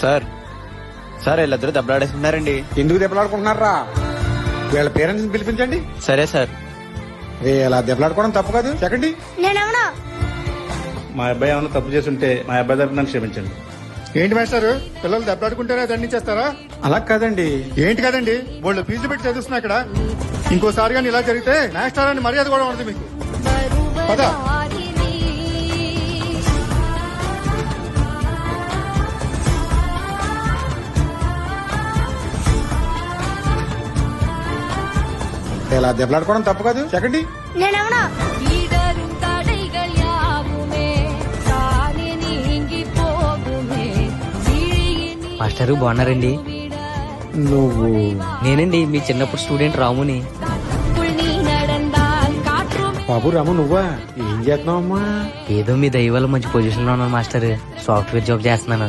Sir sir వీళ్ళిద్దరు దెబ్బలాడేస్తున్నారండి. ఎందుకు దెబ్బలాడుకుంటున్నారా? వీళ్ళ పేరెంట్స్ పిలిపించండి. సరే సార్. ఇలా దెబ్బలాడుకోవడం తప్పు కాదు. సెకండ్ నేనెవనా? మా అబ్బాయి ఏమైనా తప్పు చేస్తుంటే మా అబ్బాయి తరపున నన్ను క్షమించండి. ఏంటి మాస్టర్, పిల్లలు దెబ్బలాడుకుంటేనే దండించేస్తారా? అలా కాదండి. ఏంటి కదండి, వాళ్ళు ఫీజు పెట్టి చదివిస్తున్నా ఇక్కడ. ఇంకోసారి కానీ ఇలా జరిగితే మాస్టర్ అని మర్యాద కూడా ఉండదు మీకు. పద. ఇలా దెబ్బలాడుకోవడం తప్పు కాదు. సెకండ్ నేనెవనా? మాస్టరు బాగున్నారండి? నువ్వు? నేనండి మీ చిన్నప్పుడు స్టూడెంట్ రాముని. బాబు రాము, నువ్వా? ఏం చేస్తున్నావు అమ్మా? ఏదో మీ దయ వల్ల మంచి పొజిషన్ లో ఉన్నాను మాస్టర్. సాఫ్ట్వేర్ జాబ్ చేస్తున్నాను.